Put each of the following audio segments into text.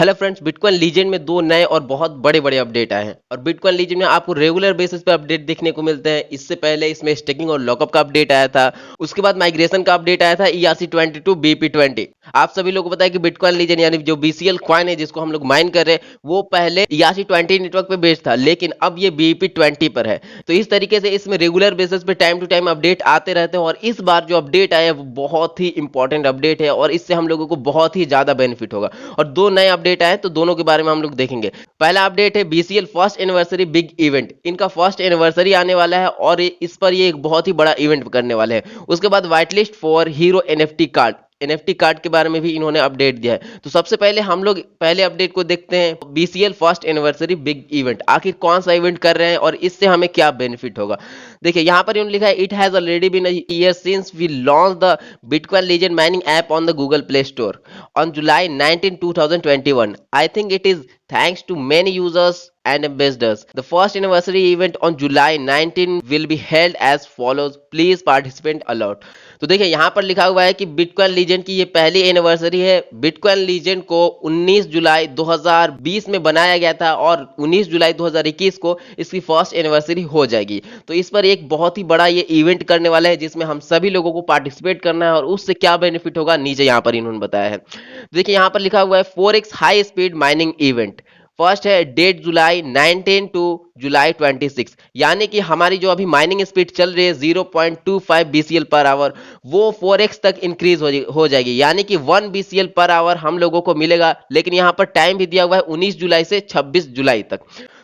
Hello friends, bitcoin legend में दो नए और बहुत बड़े बड़े अपडेट आए हैं और बिटकॉइन लीजेंड में आपको रेगुलर बेसिस पे अपडेट देखने को मिलते हैं। इससे पहले इसमें स्टेकिंग और लॉकअप का अपडेट आया था। उसके बाद माइग्रेशन का अपडेट आया था ERC-20 टू BP-20। आप सभी लोगों को पता है कि बिटकॉइन लीजेंड यानी जो BCL कॉइन है जिसको हम लोग माइन कर रहे हैं वो पहले ERC-20 नेटवर्क पे बेस्ड था, लेकिन अब ये BP-20 पर है। तो इस तरीके से इसमें रेगुलर बेसिस पे टाइम टू टाइम अपडेट आते रहते हैं और इस बार जो अपडेट आया है वो बहुत ही इंपॉर्टेंट अपडेट है और इससे हम लोगों को बहुत ही ज्यादा बेनिफिट होगा। और दो नए अपडेट आए तो दोनों के बारे में हम लोग देखेंगे। पहला अपडेट है BCL first anniversary big event. इनका फर्स्ट एनिवर्सरी आने वाला है और इस पर ये एक बहुत ही बड़ा इवेंट करने वाले हैं। उसके बाद white list for hero NFT card के बारे में भी इन्होंने अपडेट दिया है। तो सबसे पहले हम लोग पहले अपडेट को देखते हैं, BCL first anniversary big event आखिर कौन सा इवेंट कर रहे हैं और इससे हमें क्या बेनिफिट होगा। देखिए यहाँ पर इन्होंने लिखा है, it has already been a year since we launch the bitcoin legend mining app on the Google Play Store on July 19, 2021. I think it is thanks to many users and ambassadors. The first anniversary event on July 19 will be held as follows. Please participate alert. तो देखिए यहाँ पर लिखा हुआ है कि bitcoin legend की ये पहली एनिवर्सरी है। बिटकॉइन लीजेंड को 19 जुलाई 2020 में बनाया गया था और 19 जुलाई 2021 को इसकी फर्स्ट एनिवर्सरी हो जाएगी। तो इस पर एक बहुत ही बड़ा ये इवेंट करने वाला है जिसमें हम सभी लोगों को पार्टिसिपेट करना है और उससे क्या बेनिफिट होगा नीचे यहाँ पर इन्होंने बताया है। देखिए यहाँ पर लिखा हुआ है 4x high speed mining event. First है डेट जुलाई 19 टू जुलाई 26, यानी कि हमारी जो अभी माइनिंग स्पीड चल रही है 0.25 BCL पर आवर वो 4x तक इंक्रीज हो जाएगी, यानी कि 1 BCL पर आवर हम लोगों को मिलेगा। लेकिन यहाँ पर टाइम भी दिया हुआ है 19 जुलाई से 26 जुलाई तक।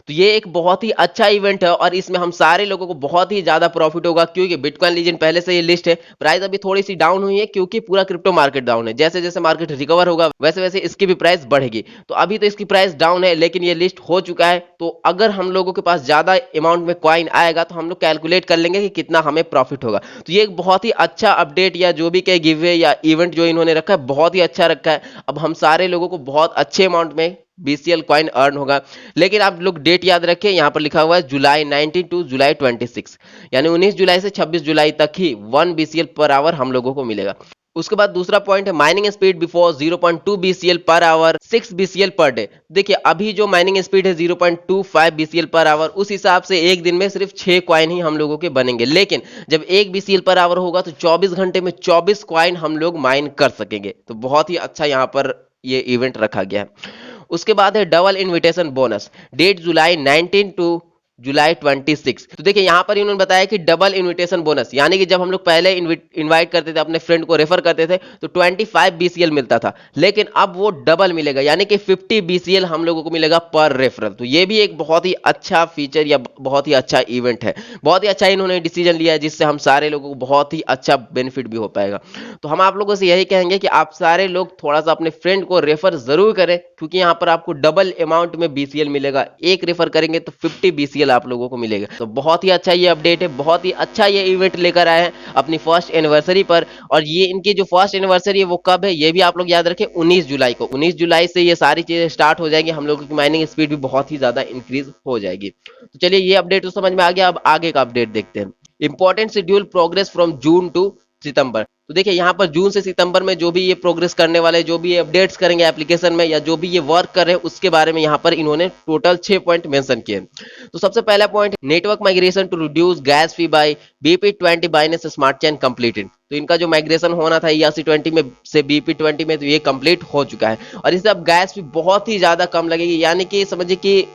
तो ये एक बहुत ही अच्छा इवेंट है और इसमें हम सारे लोगों को बहुत ही ज्यादा प्रॉफिट होगा, क्योंकि बिटकॉइन लीजेंड पहले से ये लिस्ट है। प्राइस अभी थोड़ी सी डाउन हुई है क्योंकि पूरा क्रिप्टो मार्केट डाउन है। जैसे जैसे मार्केट रिकवर होगा वैसे वैसे इसकी भी प्राइस बढ़ेगी। तो अभी तो इसकी प्राइस डाउन है लेकिन ये लिस्ट हो चुका है। तो अगर हम लोगों के पास ज्यादा अमाउंट में कॉइन आएगा तो हम लोग कैलकुलेट कर लेंगे कि कितना हमें प्रॉफिट होगा। तो ये एक बहुत ही अच्छा अपडेट या जो भी कहे गिव या इवेंट जो इन्होंने रखा है बहुत ही अच्छा रखा है। अब हम सारे लोगों को बहुत अच्छे अमाउंट में BCL कॉइन अर्न होगा। लेकिन आप लोग डेट याद रखें, यहाँ पर लिखा हुआ है जुलाई 19 टू जुलाई 26, यानी 19 जुलाई से 26 जुलाई तक ही 1 BCL पर आवर हम लोगों को मिलेगा। उसके बाद दूसरा पॉइंट है mining speed before 0.2 BCL per hour 6 BCL per day. देखिए अभी जो माइनिंग स्पीड है 0.25 BCL पर आवर, उस हिसाब से एक दिन में सिर्फ 6 कॉइन ही हम लोगों के बनेंगे। लेकिन जब 1 BCL पर आवर होगा तो 24 घंटे में 24 कॉइन हम लोग माइन कर सकेंगे। तो बहुत ही अच्छा यहाँ पर ये इवेंट रखा गया है। उसके बाद है double invitation bonus, date July 19 to July 26। तो देखिए यहाँ पर इन्होंने बताया कि डबल इनविटेशन बोनस, यानी कि जब हम लोग पहले इनवाइट करते थे अपने फ्रेंड को रेफर करते थे तो 25 BCL मिलता था, लेकिन अब वो डबल मिलेगा, यानी कि 50 BCL हम लोगों को मिलेगा पर रेफरल। तो ये भी एक बहुत ही अच्छा फीचर या बहुत ही अच्छा इवेंट है। बहुत ही अच्छा इन्होंने डिसीजन लिया है जिससे हम सारे लोगों को बहुत ही अच्छा बेनिफिट भी हो पाएगा। तो हम आप लोगों से यही कहेंगे कि आप सारे लोग थोड़ा सा अपने फ्रेंड को रेफर जरूर करें, क्योंकि यहाँ पर आपको डबल अमाउंट में BCL मिलेगा। एक रेफर करेंगे तो 50 BCL आप लोगों को मिलेगा। तो बहुत ही अच्छा ये अपडेट है, बहुत ही अच्छा ये इवेंट लेकर आए हैं अपनी फर्स्ट एनिवर्सरी पर। और ये इनकी जो फर्स्ट एनिवर्सरी है वो कब है ये भी आप लोग याद रखें, 19 जुलाई को। 19 जुलाई से ये सारी चीजें स्टार्ट हो जाएंगी, हम लोगों की माइनिंग स्पीड भी बहुत ही ज्यादा इंक्रीज हो जाएगी। तो चलिए ये अपडेट तो समझ में आ गया, अब आगे का अपडेट देखते हैं। Important schedule progress from June to September. तो देखिए यहाँ पर जून से सितंबर में जो भी ये प्रोग्रेस करने वाले, जो भी ये अपडेट्स करेंगे एप्लीकेशन में या जो भी ये वर्क कर रहे हैं उसके बारे में यहाँ पर इन्होंने टोटल 6 पॉइंट मेंशन किए। तो सबसे पहला point, network migration to reduce gas fee by BP-20 Binance smart chain completed. तो इनका जो माइग्रेशन होना था ERC-20 में से BP-20 में, तो ये कंप्लीट हो चुका है और इससे अब गैस फी बहुत ही ज्यादा कम लगेगी, यानी कि समझिए कि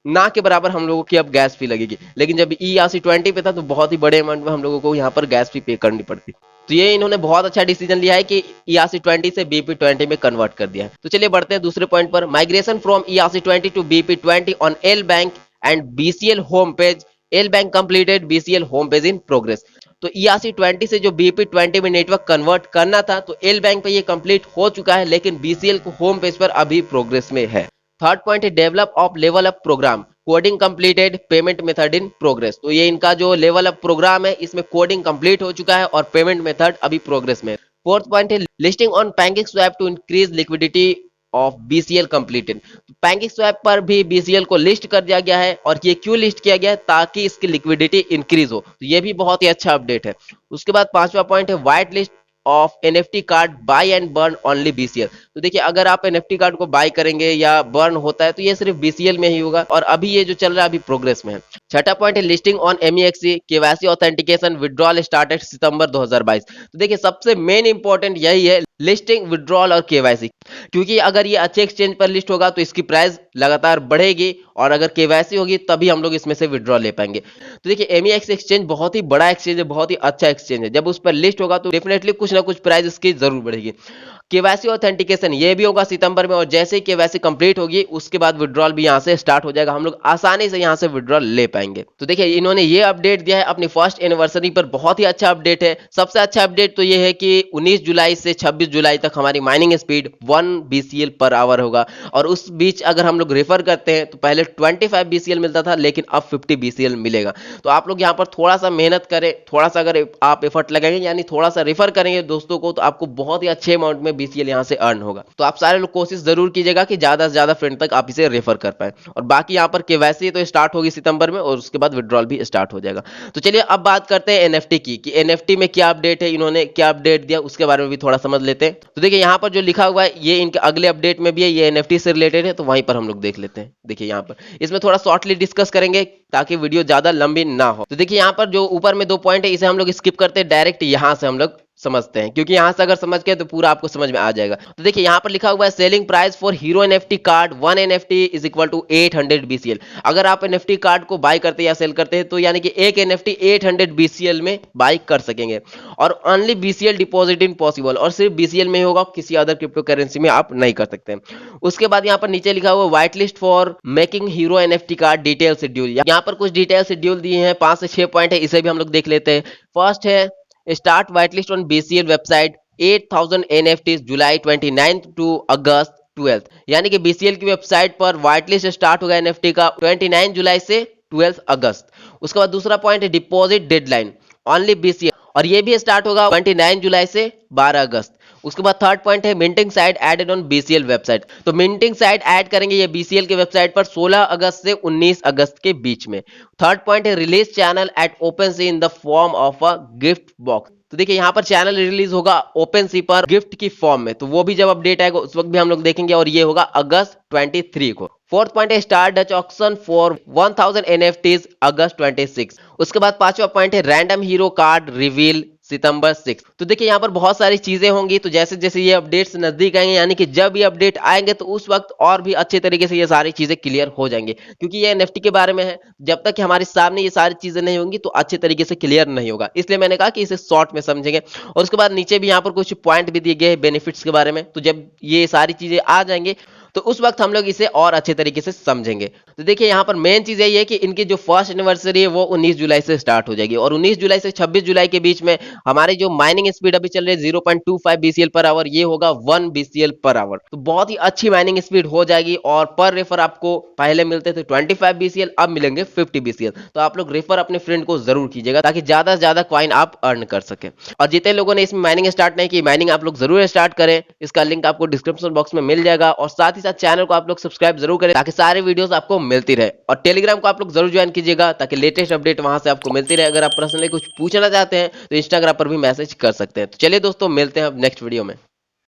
ना के बराबर हम लोगों की अब गैस फी लगेगी। लेकिन जब ERC-20 पे था तो बहुत ही बड़े अमाउंट में हम लोगों को यहाँ पर गैस फी पे करनी पड़ती। तो ये इन्होंने बहुत अच्छा डिसीजन लिया है कि ERC-20 से BP-20 में कन्वर्ट कर दिया है। तो चलिए बढ़ते हैं दूसरे पॉइंट पर, migration from ERC-20 to BP-20 on L bank and BCL home page. L bank completed, BCL home page in progress. तो ERC-20 से जो BP-20 में नेटवर्क कन्वर्ट करना था तो एल बैंक पे ये कंप्लीट हो चुका है, लेकिन BCL को होम पेज पर अभी प्रोग्रेस में है। थर्ड पॉइंट है develop of level up program, coding completed, payment method in progress. तो ये इनका जो लेवल अप प्रोग्राम है इसमें कोडिंग कंप्लीट हो चुका है और पेमेंट मेथड अभी प्रोग्रेस में है। फोर्थ पॉइंट है listing on PancakeSwap to increase liquidity of BCL completed. तो PancakeSwap पर भी BCL को लिस्ट कर दिया गया है और ये क्यों लिस्ट किया गया है, ताकि इसकी लिक्विडिटी इंक्रीज हो। तो ये भी बहुत ही अच्छा अपडेट है। उसके बाद पांचवा पॉइंट है white list of NFT card buy and burn only BCL. तो देखिए अगर आप एनएफटी कार्ड को बाय करेंगे या बर्न होता है तो ये सिर्फ बीसीएल में ही होगा, और अभी ये जो चल रहा है अभी प्रोग्रेस में है। छठा पॉइंट है listing on MEXC, KYC authentication withdrawal started September 2022। तो देखिए सबसे मेन इंपॉर्टेंट यही है, लिस्टिंग, विड्रॉल और केवाईसी, क्योंकि अगर ये अच्छे एक्सचेंज पर लिस्ट होगा तो इसकी प्राइस लगातार बढ़ेगी, और अगर केवाईसी होगी तभी हम लोग इसमें से विड्रॉ ले पाएंगे। तो देखिए एमईएक्स एक्सचेंज बहुत ही बड़ा एक्सचेंज है, बहुत ही अच्छा एक्सचेंज है, जब उस पर लिस्ट होगा तो डेफिनेटली कुछ ना कुछ प्राइस इसकी जरूर बढ़ेगी। केवाईसी ऑथेंटिकेशन ये भी होगा सितंबर में, और जैसे ही केवाईसी कंप्लीट होगी उसके बाद विड्रॉल भी यहाँ से स्टार्ट हो जाएगा, हम लोग आसानी से यहाँ से विड्रॉल ले पाएंगे। तो देखिए इन्होंने ये अपडेट दिया है अपनी फर्स्ट एनिवर्सरी पर, बहुत ही अच्छा अपडेट है। सबसे अच्छा अपडेट तो ये है कि 19 जुलाई से 26 जुलाई तक हमारी mining speed 1 BCL per hour होगा, और उस बीच अगर हम लोग रेफर करते हैं तो पहले 25 बीसीएल मिलता था, लेकिन अब 50 बीसीएल मिलेगा। तो आप लोग यहाँ पर थोड़ा सा मेहनत करें, थोड़ा सा अगर आप एफर्ट लगाएंगे यानी थोड़ा सा रेफर करेंगे दोस्तों को, तो आपको बहुत ही अच्छे अमाउंट में बीसीएल यहाँ से अर्न होगा। तो आप सारे लोग कोशिश जरूर कीजिएगा कि ज्यादा से ज्यादा फ्रेंड तक आप इसे रेफर कर पाए। और बाकी यहाँ पर केवाईसी तो स्टार्ट होगी सितंबर में, और उसके बाद विड्रॉल भी स्टार्ट हो जाएगा। तो चलिए अब बात करते हैं एनएफटी की, कि एनएफटी में क्या अपडेट है, इन्होंने क्या अपडेट दिया उसके बारे में भी थोड़ा समझ लेते हैं। तो देखिए यहाँ पर जो लिखा हुआ है ये इनके अगले अपडेट में भी है, ये एनएफटी से रिलेटेड है, तो वहीं पर हम लोग देख लेते हैं। देखिए यहाँ पर इसमें थोड़ा शॉर्टली डिस्कस करेंगे ताकि वीडियो ज्यादा लंबी ना हो। तो देखिए यहाँ पर जो ऊपर में 2 पॉइंट है इसे हम लोग स्किप करते हैं, डायरेक्ट यहाँ से हम लोग समझते हैं, क्योंकि यहां से अगर समझ के तो पूरा आपको समझ में आ जाएगा। तो देखिए यहां पर लिखा हुआ है selling price for hero NFT card 1 NFT is equal to 800 BCL. अगर आप एनएफटी कार्ड को बाय करते हैं या सेल करते हैं तो यानी कि एक एनएफटी 800 बीसीएल में बाय कर सकेंगे, और only BCL deposit in possible, और सिर्फ बीसीएल में ही होगा, किसी अदर क्रिप्टो करेंसी में आप नहीं कर सकते। उसके बाद यहाँ पर नीचे लिखा हुआ white list for making hero NFT card detail schedule. यहाँ पर कुछ डिटेल शेड्यूल दिए हैं, 5 से 6 पॉइंट है, इसे भी हम लोग देख लेते हैं। फर्स्ट है start whitelist on BCL website 8000 NFTs July 29 to August 12, यानी कि BCL की वेबसाइट पर व्हाइट लिस्ट स्टार्ट होगा एनएफटी का 29 जुलाई से 12 अगस्त। उसके बाद दूसरा पॉइंट है डिपॉजिट डेडलाइन ओनली BCL, और ये भी स्टार्ट होगा 29 जुलाई से 12 अगस्त। उसके बाद थर्ड पॉइंट है minting site added on BCL website, तो मिंटिंग साइट ऐड करेंगे ये बीसीएल के वेबसाइट पर 16 अगस्त से 19 अगस्त के बीच में। थर्ड पॉइंट है release channel at OpenSea in the form of a gift box. तो देखिए यहाँ पर चैनल रिलीज होगा ओपनसी पर गिफ्ट की फॉर्म में, तो वो भी जब अपडेट आएगा उस वक्त भी हम लोग देखेंगे, और ये होगा अगस्त 23 को। फोर्थ पॉइंट है start Dutch auction for 1000 NFTs August 26। उसके बाद पांचवा पॉइंट है random hero card reveal September 6। तो देखिए यहाँ पर बहुत सारी चीजें होंगी, तो जैसे जैसे ये अपडेट्स नजदीक आएंगे यानी कि जब ये अपडेट आएंगे तो उस वक्त और भी अच्छे तरीके से ये सारी चीजें क्लियर हो जाएंगे, क्योंकि ये एनएफटी के बारे में है, जब तक कि हमारे सामने ये सारी चीजें नहीं होंगी तो अच्छे तरीके से क्लियर नहीं होगा, इसलिए मैंने कहा कि इसे शॉर्ट में समझेंगे। और उसके बाद नीचे भी यहाँ पर कुछ पॉइंट भी दिए गए हैं बेनिफिट्स के बारे में, तो जब ये सारी चीजें आ जाएंगे तो उस वक्त हम लोग इसे और अच्छे तरीके से समझेंगे। तो देखिए यहाँ पर मेन चीज यही है कि इनकी जो फर्स्ट एनिवर्सरी है वो 19 जुलाई से स्टार्ट हो जाएगी, और 19 जुलाई से 26 जुलाई के बीच में हमारी जो माइनिंग स्पीड अभी चल रही है 0.25 बीसीएल पर आवर, ये होगा 1 बीसीएल पर आवर। तो बहुत ही अच्छी माइनिंग स्पीड हो जाएगी, और पर रेफर आपको पहले मिलते थे 25 बीसीएल, अब मिलेंगे 50 बीसीएल। तो आप लोग रेफर अपने फ्रेंड को जरूर कीजिएगा ताकि ज्यादा से ज्यादा कॉइन आप अर्न कर सके। और जितने लोगों ने इसमें माइनिंग स्टार्ट नहीं की, माइनिंग आप लोग जरूर स्टार्ट करें, इसका लिंक आपको डिस्क्रिप्शन बॉक्स में मिल जाएगा। और साथ ही साथ चैनल को आप लोग सब्सक्राइब जरूर करें ताकि सारे वीडियोस आपको मिलती रहे, और टेलीग्राम को आप लोग जरूर ज्वाइन कीजिएगा ताकि लेटेस्ट अपडेट वहां से आपको मिलती रहे। अगर आप पर्सनली कुछ पूछना चाहते हैं तो इंस्टाग्राम पर भी मैसेज कर सकते हैं। तो चलिए दोस्तों मिलते हैं अब नेक्स्ट वीडियो में।